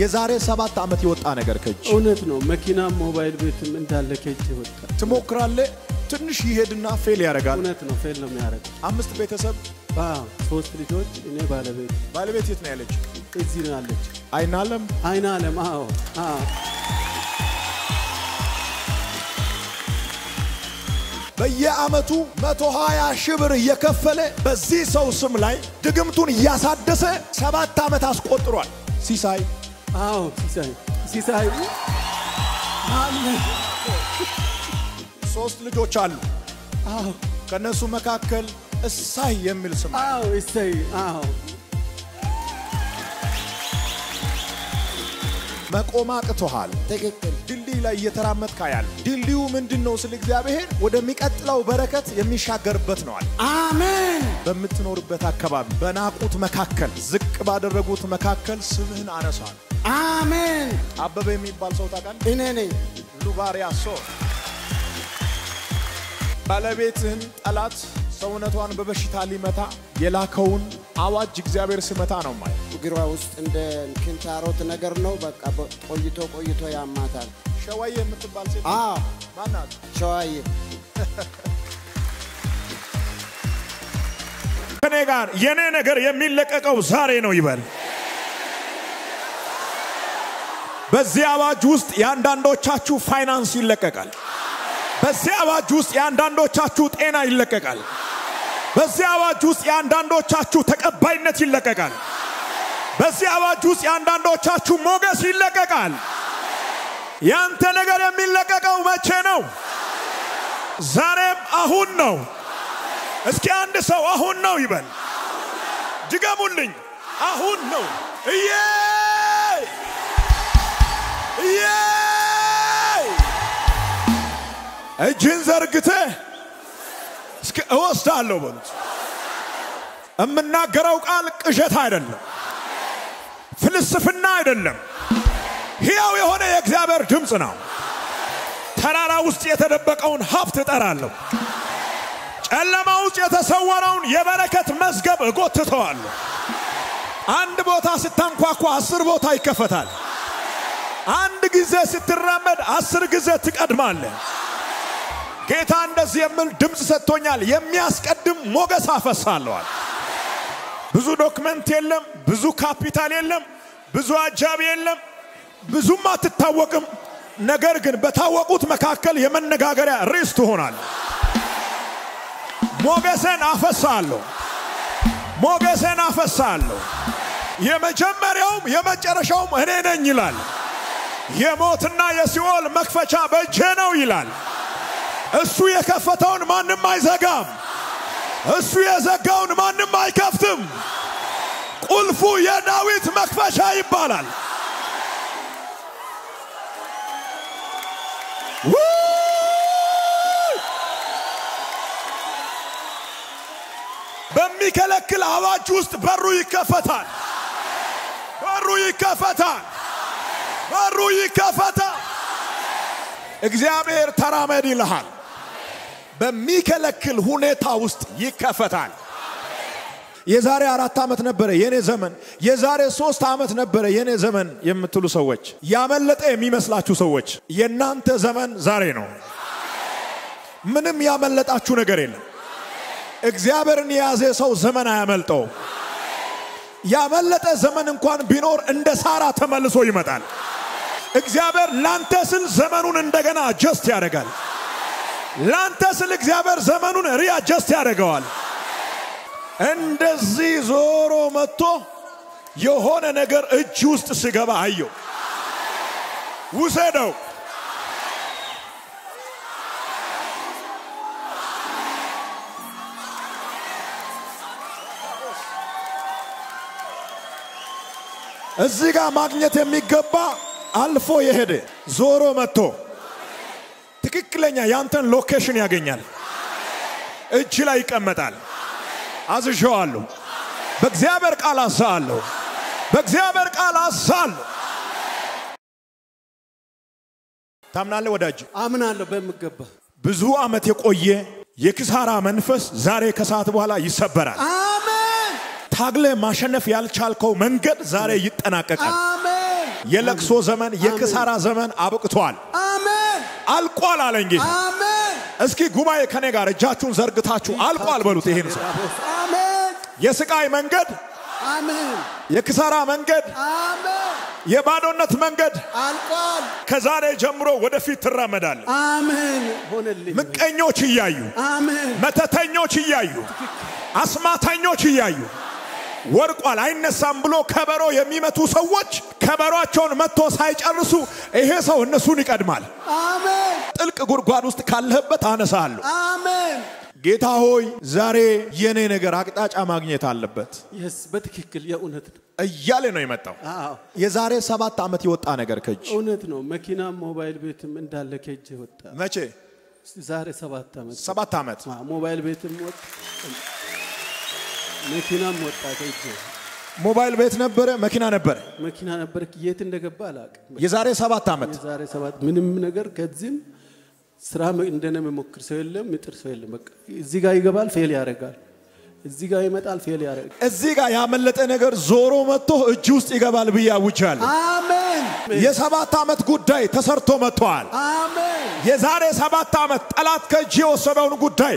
የዛሬ 7 ዓመት ይወጣ ነገር ከጂ እውነት ነው መኪና ሞባይል ቤትም እንዳለ ከጂ ይወጣ ትሞክራለህ ትንሽ ይሄድና ፌል ያረጋል እውነት ነው ፌል ነው የሚያረግ 5 ቤተሰብ 3 ልጆች እኔ ባለቤት የት ነው ያለች እዚህ ነው ያለች አይናለም አዎ በየአመቱ 120 ሺህ ብር እየከፈለ በዚህ ሰው ስም ላይ ድግምቱን ያሳደሰ 7 ዓመት አስቆጥሯል ሲሳይ ሲሳይ አለ 3 ልጆች አሉ ከነሱ መካከል እሳይ የሚል ስም እሳይ መቆም አቅቶሃል ትክክል ድልድይ ላይ እየተራመድክ ያለ ድልድዩ ምንድነው ስለ እግዚአብሔር ወደሚቀጥለው በረከት የሚሻገርበት ነው አሜን በመትኖርበት አካባቢ በናቁት መካከል ዝቅ ባደረጉት መካከል ስምህን አነሳል አሜን አበበ የሚባል ሰው ታውቃለህ እኔ ነኝ ሉባሪያሶ ባለቤትህን ጠላት ሰውነቷን በበሽታ ሊመታ የላከውን አዋጅ እግዚአብሔር ሲመታ ነው ማለት ግሯ ውስጥ እንደ ክንታሮት ነገር ነው በቃ ቆይቶ ያማታል ሸዋዬ የምትባል ሴት ማናት ሸዋዬ ከኔ ጋር የኔ ነገር የሚለቀቀው ዛሬ ነው ይበል በዚህ አዋጅ ውስጥ ያንዳንዶቻችሁ ፋይናንስ ይለቀቃል በዚህ አዋጅ ውስጥ ያንዳንዶቻችሁ ጤና ይለቀቃል በዚህ አዋጅ ውስጥ ያንዳንዶቻችሁ ተቀባይነት ይለቀቃል በዚህ አዋጅ ውስጥ ያንዳንዶቻችሁ ሞገስ ይለቀቃል ያንተ ነገር የሚለቀቀው መቼ ነው ዛሬም አሁን ነው እስኪ አንድ ሰው አሁን ነው ይበል ድገሙልኝ አሁን ነው እጅን ዘርግተህ እስኪ እወስዳለሁ በሉት እምናገረው ቃል ቅዠት አይደለም ፍልስፍና አይደለም ሕያው የሆነ የእግዚአብሔር ድምጽ ነው ተራራ ውስጥ የተደበቀውን ሀብት እጠራለሁ ጨለማ ውስጥ የተሰወረውን የበረከት መዝገብ እጎትተዋለሁ አንድ ቦታ ስተንኳኳ 10 ቦታ ይከፈታል አንድ ጊዜ ስትራመድ 10 ጊዜ ትቀድማለህ ጌታ እንደዚህ የሚል ድምጽ ሰጥቶኛል የሚያስቀድም ሞገስ አፈሳለሁ ብዙ ዶክመንት የለም ብዙ ካፒታል የለም ብዙ አጃቢ የለም ብዙም አትታወቅም ነገር ግን በታወቁት መካከል የመነጋገሪያ ርዕስ ትሆናል ሞገስን አፈሳለሁ የመጀመሪያውም የመጨረሻውም እኔ ነኝ ይላል የሞትና የሲኦል መክፈቻ በእጄ ነው ይላል እሱ የከፈተውን ማንም አይዘጋም እሱ የዘጋውን ማንም አይከፍትም ቁልፉ የዳዊት መክፈቻ ይባላል በሚከለክል አዋጅ ውስጥ በሩ ይከፈታል እግዚአብሔር ተራመድ ይልሃል በሚከለክል ሁኔታ ውስጥ ይከፈታል የዛሬ 4 ዓመት ነበር የኔ ዘመን የዛሬ 3 ዓመት ነበር የኔ ዘመን የምትሉ ሰዎች ያመለጠ የሚመስላችሁ ሰዎች የናንተ ዘመን ዛሬ ነው ምንም ያመለጣችሁ ነገር የለም እግዚአብሔርን የያዘ ሰው ዘመን አያመልጠው ያመለጠ ዘመን እንኳን ቢኖር እንደ ሳራ ተመልሶ ይመጣል እግዚአብሔር ላንተ ስል ዘመኑን እንደገና አጀስት ያደርጋል ላንተ ስል እግዚአብሔር ዘመኑን ሪአጀስት ያደርገዋል እንደዚህ ዞሮ መጥቶ የሆነ ነገር እጅ ውስጥ ሲገባ አየው ውሰደው እዚህ ጋር ማግኘት የሚገባ አልፎ የሄደ ዞሮ መጥቶ ትክክለኛ ያንተን ሎኬሽን ያገኛል እጅ ላይ ይቀመጣል አዝዤዋለሁ በእግዚአብሔር ቃል አዛለሁ ታምናለህ ወዳጅ አምናለሁ በመገባ ብዙ አመት የቆየ የክሳራ መንፈስ ዛሬ ከሰዓት በኋላ ይሰበራል አሜን ታግለ ማሸነፍ ያልቻልከው መንገድ ዛሬ ይጠናቀቃል አሜን የለቅሶ ዘመን የክሳራ ዘመን አብቅቷል አሜን አልቋል አለኝ ጌታ አሜን እስኪ ጉባኤ ከኔ ጋር እጃችሁን ዘርግታችሁ አልቋል በሉት ይሄን ሰው አሜን የስቃይ መንገድ አሜን የክሳራ መንገድ አሜን የባዶነት መንገድ አልቋል ከዛሬ ጀምሮ ወደፊት ትራመዳል አሜን ሆነልኝ ምቀኞች ይያዩ አሜን መተተኞች ይያዩ አስማተኞች ይያዩ ወርቋል አይነሳም ብሎ ከበሮ የሚመቱ ሰዎች ከበሮአቸውን መጥቶ ሳይጨርሱ ይሄ ሰው እነሱን ይቀድማል አሜን ጥልቅ ጉድጓድ ውስጥ ካለህበት አነሳለሁ አሜን ጌታ ሆይ ዛሬ የኔ ነገር አቅጣጫ ማግኘት አለበት yes በትክክል የእውነት ነው እያለ ነው የመጣው የዛሬ 7 አመት ይወጣ ነገር ከጅ እውነት ነው መኪና ሞባይል ቤትም እንዳለ ከጅ ወጣ መቼ ዛሬ 7 አመት 7 አመት ሞባይል ቤትም ወጣ መኪናም ወጣ ከጅ ሞባይል ቤት ነበር መኪና ነበር የት እንደገባ አላውቅም የዛሬ 7 አመት የዛሬ 7 ምንም ነገር ከዚህም ስራ እንደነም ሞክር ሰው የለም ምጥር ሰው የለም በቃ እዚህ ጋር ይገባል ፌል ያደርጋል እዚህ ጋር ይመጣል ፌል ያደርጋል እዚህ ጋር ያመለጠ ነገር ዞሮ መጥቶ እጅ ውስጥ ይገባል ብያውጃል አሜን የ7 አመት ጉዳይ ተሰርቶ መጥቷል አሜን የዛሬ 7 አመት ጠላት ከእጅ የወሰደውን ጉዳይ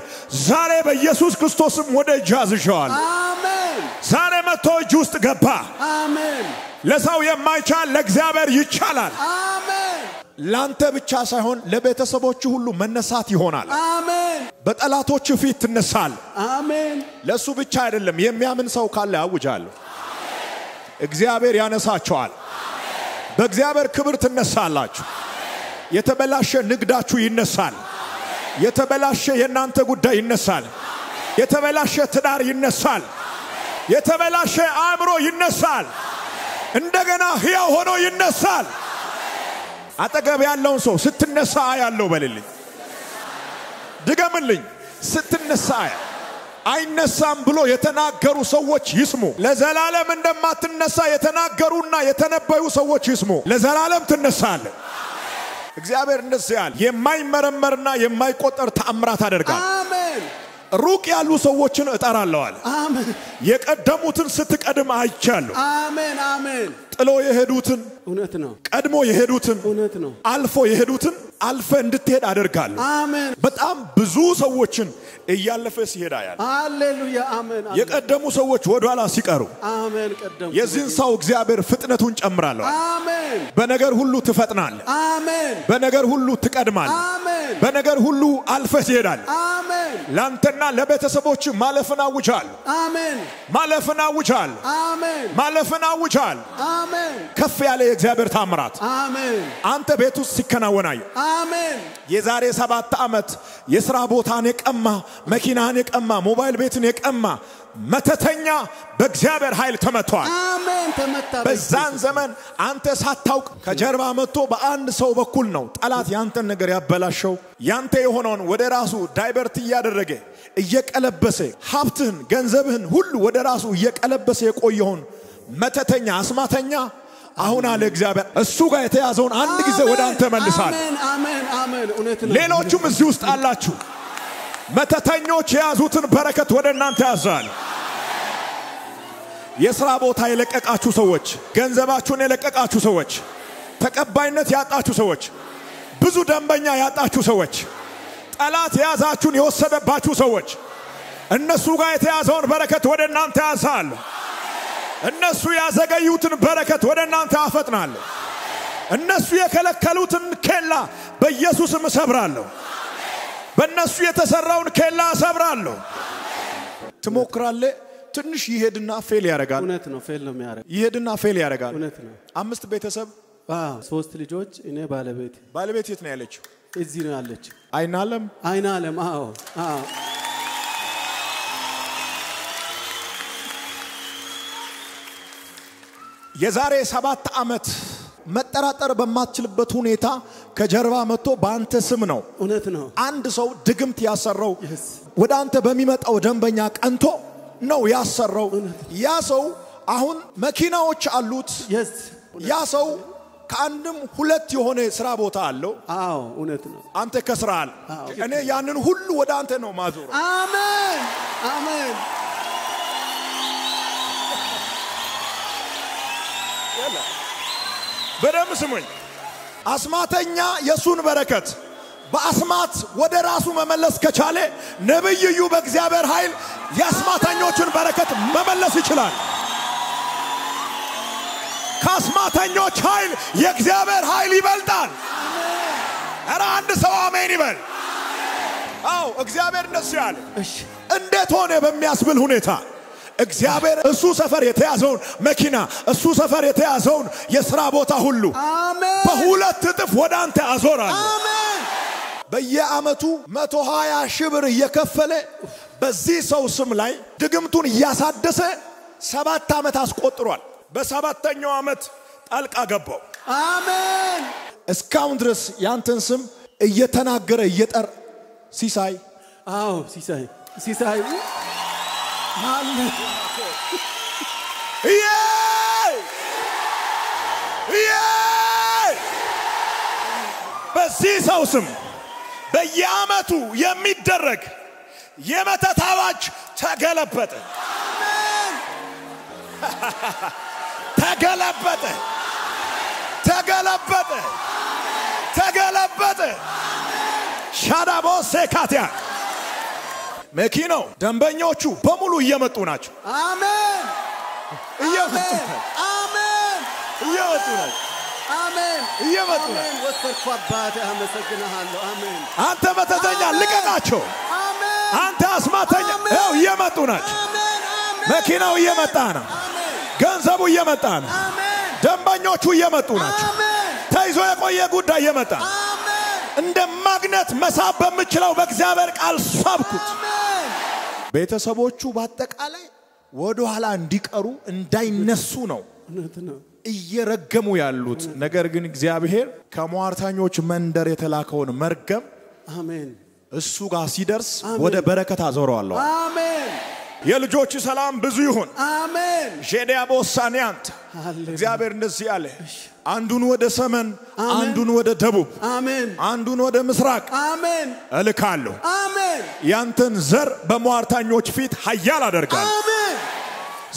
ዛሬ በኢየሱስ ክርስቶስም ወደ እጅ አዝዣዋል አሜን ዛሬ መጥቶ እጅ ውስጥ ገባ አሜን ለሰው የማይቻል ለእግዚአብሔር ይቻላል አሜን ላንተ ብቻ ሳይሆን ለቤተሰቦቹ ሁሉ መነሳት ይሆናል አሜን በጠላቶቹ ፊት ትነሳል አሜን ለሱ ብቻ አይደለም የሚያምን ሰው ካለ አውጃለሁ እግዚአብሔር ያነሳቸዋል በእግዚአብሔር ክብር ትነሳላችሁ የተበላሸ ንግዳችሁ ይነሳል የተበላሸ የናንተ ጉዳይ ይነሳል የተበላሸ ትዳር ይነሳል የተበላሸ አእምሮ ይነሳል እንደገና ሕያው ሆኖ ይነሳል አጠገብ ያለውን ሰው ስትነሳ ያለው በልልኝ ድገምልኝ ስትነሳ አይነሳም ብሎ የተናገሩ ሰዎች ይስሙ ለዘላለም እንደማትነሳ የተናገሩና የተነበዩ ሰዎች ይስሙ ለዘላለም ትነሳለህ እግዚአብሔር እንደዚህ ያለ የማይመረመርና የማይቆጠር ተአምራት አደርጋል አሜን ሩቅ ያሉ ሰዎችን እጠራለሁ አለ አሜን የቀደሙትን ስትቀድም አይቻለሁ አሜን አሜን ጥሎ የሄዱትን እውነት ነው ቀድሞ የሄዱትን እውነት ነው አልፎ የሄዱትን አልፈ እንድትሄድ አደርጋለሁ አሜን በጣም ብዙ ሰዎችን እያለፈ ሲሄዳ ያለ ሃሌሉያ አሜን የቀደሙ ሰዎች ወደኋላ ሲቀሩ አሜን ቀደሙ የዚህን ሰው እግዚአብሔር ፍጥነቱን ጨምራለሁ አሜን በነገር ሁሉ ትፈጥናለህ አሜን በነገር ሁሉ ትቀድማለህ አሜን በነገር ሁሉ አልፈ ትሄዳለህ አሜን ላንተና ለቤተሰቦች ማለፍን አውጃለሁ አሜን ማለፍን አውጃለሁ አሜን ማለፍን አውጃለሁ አሜን ከፍ ያለ የእግዚአብሔር ታምራት አሜን አንተ ቤት ውስጥ ሲከናወናዩ አሜን የዛሬ 7 አመት የሥራ ቦታን የቀማ መኪናን የቀማ ሞባይል ቤትን የቀማ መተተኛ በእግዚአብሔር ኃይል ተመቷል አሜን ተመታ በዛን ዘመን አንተ ሳታውቅ ከጀርባ መጥቶ በአንድ ሰው በኩል ነው ጠላት ያንተን ነገር ያበላሸው ያንተ የሆነውን ወደ ራሱ ዳይቨርት ያደረገ እየቀለበሰ ሀብትህን ገንዘብህን ሁሉ ወደ ራሱ እየቀለበሰ የቆየውን መተተኛ አስማተኛ አሁን አለ እግዚአብሔር እሱ ጋር የተያዘውን አንድ ጊዜ ወደ አንተ መልሳል አሜን አሜን አሜን እውነት ነው ሌሎቹም እዚህ ውስጥ አላችሁ መተተኞች የያዙትን በረከት ወደ እናንተ ያዛል የሥራ ቦታ የለቀቃችሁ ሰዎች ገንዘባችሁን የለቀቃችሁ ሰዎች ተቀባይነት ያጣችሁ ሰዎች ብዙ ደንበኛ ያጣችሁ ሰዎች ጠላት የያዛችሁን የወሰደባችሁ ሰዎች እነሱ ጋር የተያዘውን በረከት ወደ እናንተ ያዛል እነሱ ያዘገዩትን በረከት ወደ እናንተ አፈጥናለሁ እነሱ የከለከሉትን ኬላ በኢየሱስም እሰብራለሁ በእነሱ የተሰራውን ኬላ እሰብራለሁ ትሞክራለህ ትንሽ ይሄድና ፌል ያደርጋል እውነት ነው ፌል ነው የሚያደርግ ይሄድና ፌል ያደርጋል እውነት ነው 5 ቤተሰብ 3 ልጆች እኔ ባለቤት የት ነው ያለችው እዚህ ነው ያለችው አይናለም አዎ የዛሬ 7 አመት መጠራጠር በማትችልበት ሁኔታ ከጀርባ መጥቶ በአንተ ስም ነው እውነት ነው አንድ ሰው ድግምት ያሰራው ወደ አንተ በሚመጣው ደንበኛ ቀንቶ ነው ያሰራው ያ ሰው አሁን መኪናዎች አሉት ያ ሰው ከአንድም 2 የሆነ ስራ ቦታ አለው አዎ እውነት ነው አንተ ከስራል እኔ ያንን ሁሉ ወደ አንተ ነው ማዞር አሜን አሜን በደም ስሙኝ አስማተኛ የሱን በረከት በአስማት ወደ ራሱ መመለስ ከቻለ ነብዩ በእግዚአብሔር ኃይል የአስማተኞችን በረከት መመለስ ይችላል ከአስማተኞች ኃይል የእግዚአብሔር ኃይል ይበልጣል አረ አንድ ሰው አሜን ይበል አው እግዚአብሔር እንደዚህ ያለ እንዴት ሆነ በሚያስብል ሁኔታ እግዚአብሔር እሱ ሰፈር የተያዘውን መኪና እሱ ሰፈር የተያዘውን የሥራ ቦታ ሁሉ አሜን በሁለት እጥፍ ወደ አንተ አዞራለሁ አሜን በየአመቱ 120 ሺህ ብር እየከፈለ በዚህ ሰው ስም ላይ ድግምቱን ያሳደሰ 7 አመት አስቆጥሯል በሰባተኛው አመት ጣልቃ ገባው አሜን እስካሁን ድረስ ያንተን ስም እየተናገረ እየጠር ሲሳይ አው ሲሳይ አለ በዚህ ሰው ስም በየአመቱ የሚደረግ የመተት አዋጅ ተገለበጠ አሜን ተገለበጠ ሻዳቦ ሰካቲያ መኪናው ደንበኞቹ በሙሉ እየመጡ ናቸው አሜን እየመጡ ናቸው ወሰርኩ አባቴ አመሰግናለሁ አሜን አንተ መተተኛ ልቀቃቸው አሜን አንተ አስማተኛ ነው እየመጡ ናቸው አሜን መኪናው እየመጣ ነው ገንዘቡ እየመጣ ነው አሜን ደንበኞቹ እየመጡ ናቸው አሜን ተይዞ የቆየ ጉዳይ እየመጣ አሜን እንደ ማግኔት መሳብ በሚችለው በእግዚአብሔር ቃል ሳብኩት አሜን ቤተሰቦቹ በአጠቃላይ ወደ ኋላ እንዲቀሩ እንዳይነሱ ነው እየረገሙ ያሉት ነገር ግን እግዚአብሔር ከሟርታኞች መንደር የተላከውን መርገም አሜን እሱ ጋር ሲደርስ ወደ በረከት አዞረዋለሁ አሜን የልጆች ሰላም ብዙ ይሁን አሜን ጄዲያቦሳኒያንት እግዚአብሔር እንደዚህ ያለ አንዱን ወደ ሰሜን አንዱን ወደ ደቡብ አሜን አንዱን ወደ ምስራቅ አሜን እልካለሁ አሜን ያንተን ዘር በሟርታኞች ፊት ኃያል አደርጋለሁ አሜን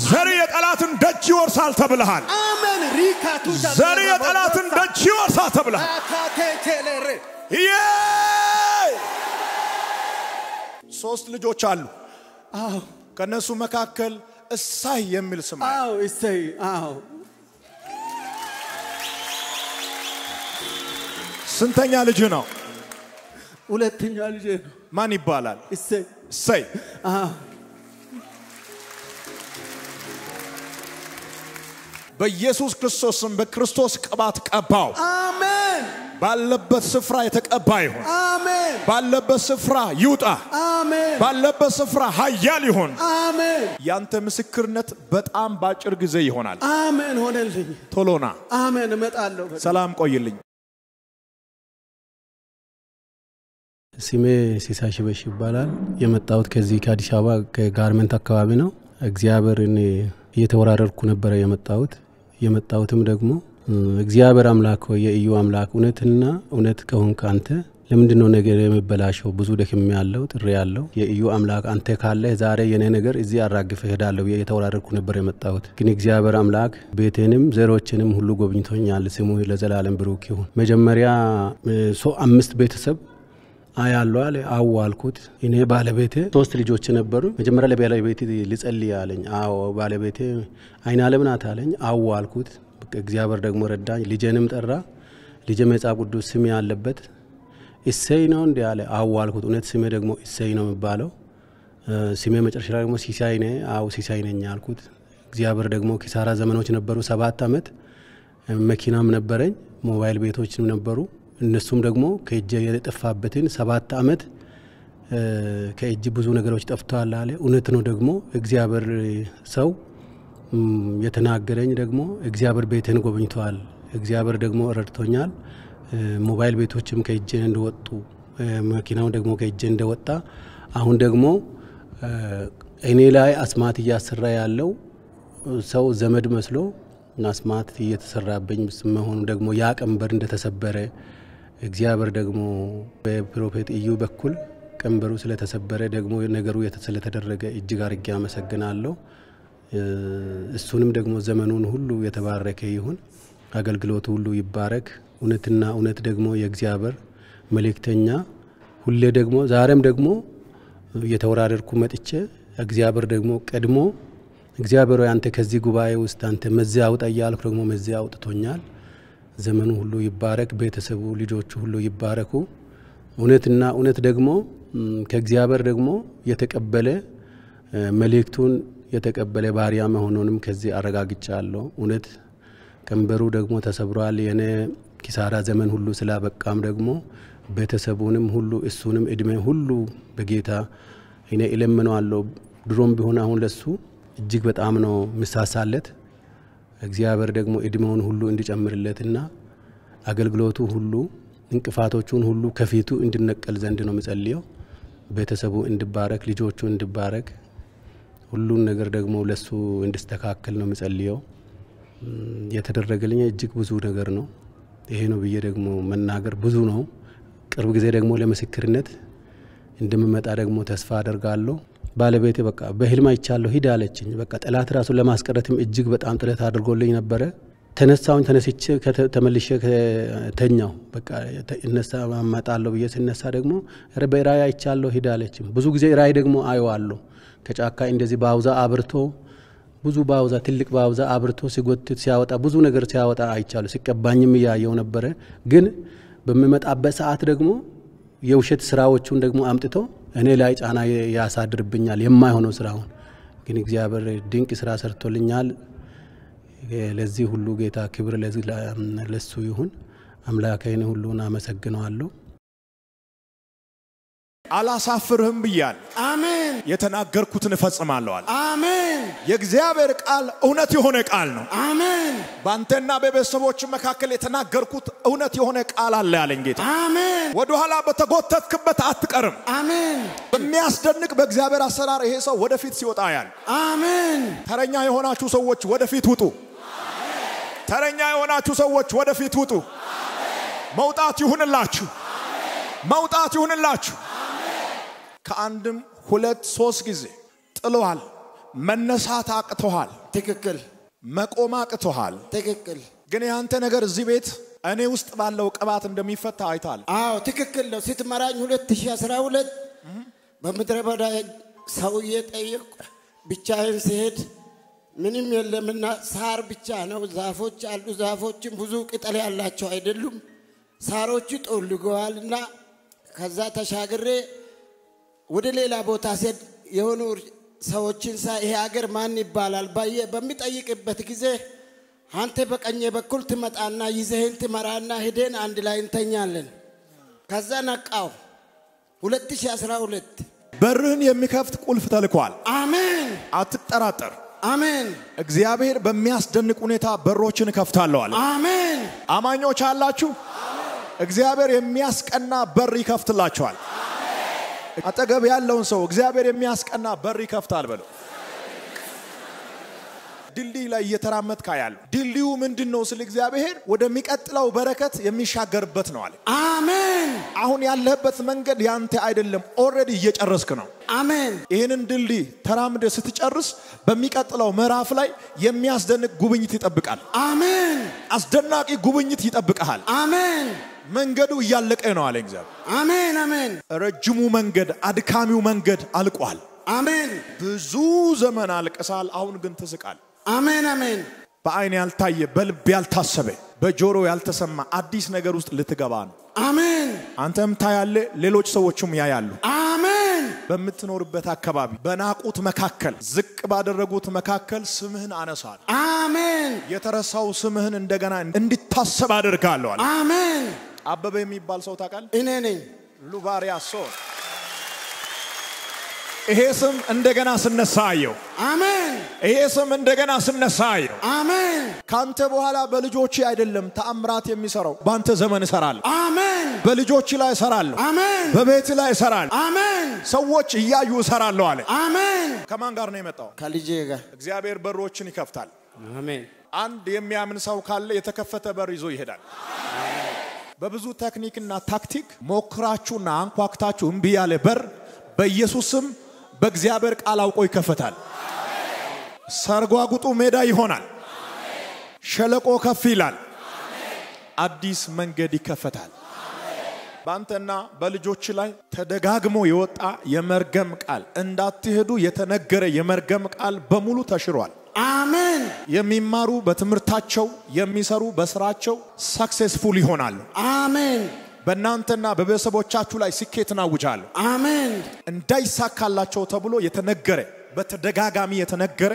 ዘር የጠላትን ደጅ ይወርሳል ተብለሃል አሜን ሪካቱ ዘር የጠላትን ደጅ ይወርሳል ተብለሃል አካቴቴለሬ ሶስት ልጆች አሉ አው ከነሱ መካከል እሳይ የሚል ስም አለ አው እሳይ አው ስንተኛ ልጅ ነው ሁለተኛ ልጅ ነው ማን ይባላል እሳይ አው በኢየሱስ ክርስቶስም በክርስቶስ ቅባት ቀባው አሜን ባለበት ስፍራ የተቀባ ይሁን አሜን ባለበት ስፍራ ይውጣ አሜን ባለበት ስፍራ ኃያል ይሁን አሜን ያንተ ምስክርነት በጣም ባጭር ጊዜ ይሆናል አሜን ሆነልኝ ቶሎና አሜን እመጣለሁ ሰላም ቆይልኝ ስሜ ሲሳይ ሽበሽ ይባላል የመጣሁት ከዚህ ከአዲስ አበባ ከጋርመንት አካባቢ ነው እግዚአብሔርን እየተወራረድኩ ነበር የመጣሁትም ደግሞ እግዚአብሔር አምላክ ሆይ የኢዩ አምላክ እውነትና እውነት ከሆንክ አንተ ለምንድነው ነገር የምበላሸው ብዙ ደክም ያለው ጥሪ ያለው የኢዩ አምላክ አንተ ካለ ዛሬ የኔ ነገር እዚህ አራግፈ ሄዳለሁ እየተወራረድኩ ነበር የመጣሁት ግን እግዚአብሔር አምላክ ቤቴንም ዘሮችንም ሁሉ ጎብኝቶኛል ስሙ ለዘላለም ብሩክ ይሁን መጀመሪያ 5 ቤተሰብ አያለው አለ አዋልኩት እኔ ባለቤቴ 3 ልጆች ነበሩ መጀመሪያ ለባለቤቴ ልጸልይ አለኝ አዎ ባለቤቴ አይና ለምናት አለኝ አዋልኩት እግዚአብሔር ደግሞ ረዳኝ ልጄንም ጠራ ልጄ መጽሐፍ ቅዱስ ስም ያለበት እሰይ ነው እንደ ያለ አዋልኩት እውነት ስሜ ደግሞ እሰይ ነው የሚባለው ስሜ መጨረሻ ደግሞ ሲሳይ ነኝ አዎ ሲሳይ ነኝ አልኩት እግዚአብሔር ደግሞ ኪሳራ ዘመኖች ነበሩ 7 አመት መኪናም ነበረኝ ሞባይል ቤቶችም ነበሩ እነሱም ደግሞ ከእጄ የጠፋበትን 7 አመት ከእጅ ብዙ ነገሮች ጠፍተዋል አለ እውነት ነው ደግሞ እግዚአብሔር ሰው የተናገረኝ ደግሞ እግዚአብሔር ቤቴን ጎብኝቷል እግዚአብሔር ደግሞ ረድቶኛል ሞባይል ቤቶችም ከእጄ እንደወጡ መኪናው ደግሞ ከእጄ እንደወጣ አሁን ደግሞ እኔ ላይ አስማት እያሰራ ያለው ሰው ዘመድ መስሎ አስማት እየተሰራብኝ መሆኑ ደግሞ ያ ቀንበር እንደተሰበረ እግዚአብሔር ደግሞ በፕሮፌት ኢዩ በኩል ቀንበሩ ስለተሰበረ ደግሞ ነገሩ የተሰለተደረገ እጅግ አርጌ አመሰግናለሁ እሱንም ደግሞ ዘመኑን ሁሉ የተባረከ ይሁን አገልግሎቱ ሁሉ ይባረክ። እውነትና እውነት ደግሞ የእግዚአብሔር መልእክተኛ ሁሌ ደግሞ ዛሬም ደግሞ የተወራረድኩ መጥቼ እግዚአብሔር ደግሞ ቀድሞ እግዚአብሔር አንተ ከዚህ ጉባኤ ውስጥ አንተ መዚያ አውጣ ያልኩ ደግሞ መዚያ አውጥቶኛል። ዘመኑ ሁሉ ይባረክ። ቤተሰቡ ልጆቹ ሁሉ ይባረኩ። እውነትና እውነት ደግሞ ከእግዚአብሔር ደግሞ የተቀበለ መልእክቱን የተቀበለ ባሪያ መሆኑንም ከዚህ አረጋግጫለሁ። እውነት ቀንበሩ ደግሞ ተሰብሯል። የኔ ኪሳራ ዘመን ሁሉ ስላበቃም ደግሞ ቤተሰቡንም ሁሉ እሱንም እድሜ ሁሉ በጌታ እኔ እለምነዋለሁ። ድሮም ቢሆን አሁን ለሱ እጅግ በጣም ነው ምሳሳለት። እግዚአብሔር ደግሞ እድሜውን ሁሉ እንዲጨምርለትና አገልግሎቱ ሁሉ እንቅፋቶቹን ሁሉ ከፊቱ እንድነቀል ዘንድ ነው መጸልየው። ቤተሰቡ እንዲባረክ፣ ልጆቹ እንዲባረክ፣ ሁሉን ነገር ደግሞ ለሱ እንዲስተካከል ነው መጸልየው። የተደረገልኝ እጅግ ብዙ ነገር ነው። ይሄ ነው ብዬ ደግሞ መናገር ብዙ ነው። ቅርብ ጊዜ ደግሞ ለምስክርነት እንደምመጣ ደግሞ ተስፋ አደርጋለሁ። ባለቤቴ በቃ በህልም አይቻለሁ ሂድ አለችኝ። በቃ ጠላት ራሱ ለማስቀረትም እጅግ በጣም ጥረት አድርጎልኝ ነበር። ተነስቼ ተመልሼ ተኛው። በቃ እነሳ ማማጣለሁ ብዬ ስነሳ ደግሞ በራእይ አይቻለሁ ሂድ አለችኝ። ብዙ ጊዜ ራእይ ደግሞ አየዋለሁ። ከጫካ እንደዚህ ባውዛ አብርቶ ብዙ ባውዛ ትልቅ ባውዛ አብርቶ ሲጎትት ሲያወጣ ብዙ ነገር ሲያወጣ አይቻለሁ። ሲቀባኝም ያየው ነበር። ግን በመመጣበት ሰዓት ደግሞ የውሸት ስራዎቹን ደግሞ አምጥቶ እኔ ላይ ጫና ያሳድርብኛል የማይሆነው ስራውን። ግን እግዚአብሔር ድንቅ ስራ ሰርቶልኛል። ለዚህ ሁሉ ጌታ ክብር ለሱ ይሁን። አምላኬን ሁሉን አመሰግናለሁ። አላሳፍርህም ብያል። አሜን። የተናገርኩትን እፈጽማለሁ አለ። አሜን። የእግዚአብሔር ቃል እውነት የሆነ ቃል ነው። አሜን። ባንተና በቤተሰቦች መካከል የተናገርኩት እውነት የሆነ ቃል አለ ያለኝ ጌታ። አሜን። ወደ ኋላ በተጎተትክበት አትቀርም። አሜን። በሚያስደንቅ በእግዚአብሔር አሰራር ይሄ ሰው ወደፊት ሲወጣ ያል። አሜን። ተረኛ የሆናችሁ ሰዎች ወደፊት ውጡ። ተረኛ የሆናችሁ ሰዎች ወደፊት ውጡ። መውጣት ይሁንላችሁ። መውጣት ይሁንላችሁ። ከአንድም ሁለት ሶስት ጊዜ ጥሏል። መነሳት አቅቶሃል። ትክክል። መቆም አቅቶሃል። ትክክል። ግን ያንተ ነገር እዚህ ቤት እኔ ውስጥ ባለው ቅባት እንደሚፈታ አይታል። አዎ ትክክል ነው። ስትመራኝ 2012 በመድረ በዳ ሰውዬ ጠየቅ ብቻዬን ሲሄድ ምንም የለምና ሳር ብቻ ነው። ዛፎች አሉ። ዛፎችም ብዙ ቅጠል ያላቸው አይደሉም። ሳሮቹ ጠውልገዋልና ከዛ ተሻግሬ ወደ ሌላ ቦታ ሲሄድ የሆኑ ሰዎችን ይሄ ሀገር ማን ይባላል በሚጠይቅበት ጊዜ አንተ በቀኝ በኩል ትመጣና ይዘህን ትመራና ሄደን አንድ ላይ እንተኛለን። ከዛ ነቃው 2012 በርህን የሚከፍት ቁልፍ ተልኳል። አሜን። አትጠራጠር። አሜን። እግዚአብሔር በሚያስደንቅ ሁኔታ በሮችን ከፍታለሁ አለ። አሜን። አማኞች አላችሁ? እግዚአብሔር የሚያስቀና በር ይከፍትላችኋል። አጠገብ ያለውን ሰው እግዚአብሔር የሚያስቀና በር ይከፍታል በለው። ድልድይ ላይ እየተራመድክ ያለው ድልድዩ ምንድነው? ስለ እግዚአብሔር ወደሚቀጥለው በረከት የሚሻገርበት ነው አለ። አሜን። አሁን ያለህበት መንገድ ያንተ አይደለም። ኦሬዲ እየጨረስክ ነው። አሜን። ይሄንን ድልድይ ተራምደ ስትጨርስ በሚቀጥለው ምዕራፍ ላይ የሚያስደንቅ ጉብኝት ይጠብቃል። አሜን። አስደናቂ ጉብኝት ይጠብቃል። አሜን። መንገዱ እያለቀ ነው አለ እግዚአብሔር። አሜን። አሜን። ረጅሙ መንገድ አድካሚው መንገድ አልቋል። አሜን። ብዙ ዘመን አልቀሳል። አሁን ግን ትስቃል። አሜን። አሜን። በአይን ያልታየ በልብ ያልታሰበ በጆሮ ያልተሰማ አዲስ ነገር ውስጥ ልትገባ ነው። አሜን። አንተም ታያለ፣ ሌሎች ሰዎችም ያያሉ። አሜን። በምትኖርበት አካባቢ በናቁት መካከል ዝቅ ባደረጉት መካከል ስምህን አነሳል። አሜን። የተረሳው ስምህን እንደገና እንዲታሰብ አደርጋለሁ አለ። አሜን። አበበ የሚባል ሰው ታውቃለህ? እኔ ነኝ። ሉባሪያሶ ይሄ ስም እንደገና ስነሳየው። አሜን። ይሄ ስም እንደገና ስነሳየው። አሜን። ካንተ በኋላ በልጆች አይደለም ተአምራት የሚሰራው ባንተ ዘመን እሰራለሁ። አሜን። በልጆች ላይ እሰራለሁ። አሜን። በቤት ላይ እሰራለሁ። አሜን። ሰዎች እያዩ እሰራለሁ አለ። አሜን። ከማን ጋር ነው የመጣው? ከልጄ ጋር። እግዚአብሔር በሮችን ይከፍታል። አሜን። አንድ የሚያምን ሰው ካለ የተከፈተ በር ይዞ ይሄዳል። በብዙ ቴክኒክና ታክቲክ ሞክራችሁና አንኳክታችሁ እምቢ ያለ በር በኢየሱስም በእግዚአብሔር ቃል አውቆ ይከፈታል። ሰርጓጉጡ ሜዳ ይሆናል። ሸለቆ ከፍ ይላል። አዲስ መንገድ ይከፈታል ባንተና በልጆች ላይ ተደጋግሞ የወጣ የመርገም ቃል እንዳትሄዱ የተነገረ የመርገም ቃል በሙሉ ተሽሯል አሜን የሚማሩ በትምህርታቸው የሚሰሩ በስራቸው ሰክሰስፉል ይሆናሉ አሜን በእናንተና በቤተሰቦቻችሁ ላይ ስኬትን አውጃለሁ አሜን እንዳይሳካላቸው ተብሎ የተነገረ በተደጋጋሚ የተነገረ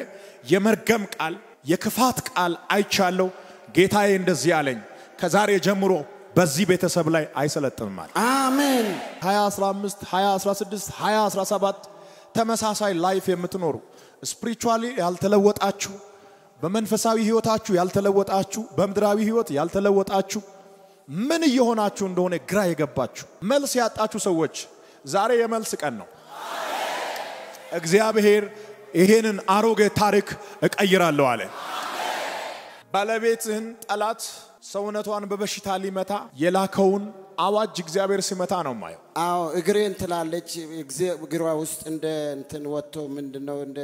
የመርገም ቃል የክፋት ቃል አይቻለሁ ጌታዬ እንደዚህ ያለኝ ከዛሬ ጀምሮ በዚህ ቤተሰብ ላይ አይሰለጥንም አሜን 2015 2016 2017 ተመሳሳይ ላይፍ የምትኖሩ ስፒሪቹዋሊ ያልተለወጣችሁ በመንፈሳዊ ህይወታችሁ ያልተለወጣችሁ በምድራዊ ህይወት ያልተለወጣችሁ ምን እየሆናችሁ እንደሆነ ግራ የገባችሁ መልስ ያጣችሁ ሰዎች ዛሬ የመልስ ቀን ነው እግዚአብሔር ይሄንን አሮጌ ታሪክ እቀይራለሁ አለ ባለቤትህን ጠላት ሰውነቷን በበሽታ ሊመታ የላከውን አዋጅ እግዚአብሔር ሲመታ ነው ማየው አዎ እግሬን ትላለች እግሯ ውስጥ እንትን ወጥቶ ምንድነው እንደ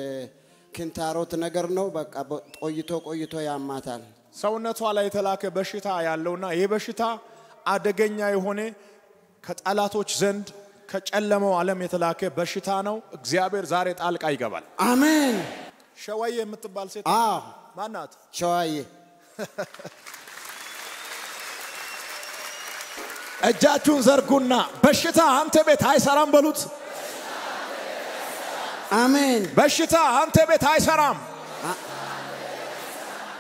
ክንታሮት ነገር ነው በቃ ቆይቶ ያማታል ሰውነቷ ላይ የተላከ በሽታ ያለውና ይሄ በሽታ አደገኛ የሆነ ከጠላቶች ዘንድ ከጨለማው ዓለም የተላከ በሽታ ነው እግዚአብሔር ዛሬ ጣልቃ ይገባል አሜን ሸዋዬ የምትባል ሴት ማናት ሸዋዬ እጃችሁን ዘርጉና በሽታ አንተ ቤት አይሰራም በሉት አሜን በሽታ አንተ ቤት አይሰራም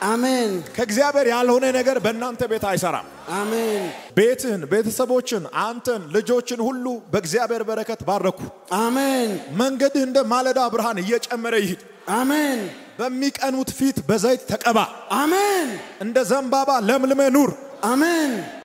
አሜን ከእግዚአብሔር ያልሆነ ነገር በእናንተ ቤት አይሰራም አሜን ቤትህን ቤተሰቦችን አንተን ልጆችን ሁሉ በእግዚአብሔር በረከት ባረኩ አሜን መንገድህ እንደ ማለዳ ብርሃን እየጨመረ ይሄድ አሜን በሚቀኑት ፊት በዘይት ተቀባ አሜን እንደ ዘንባባ ለምልመ ኑር አሜን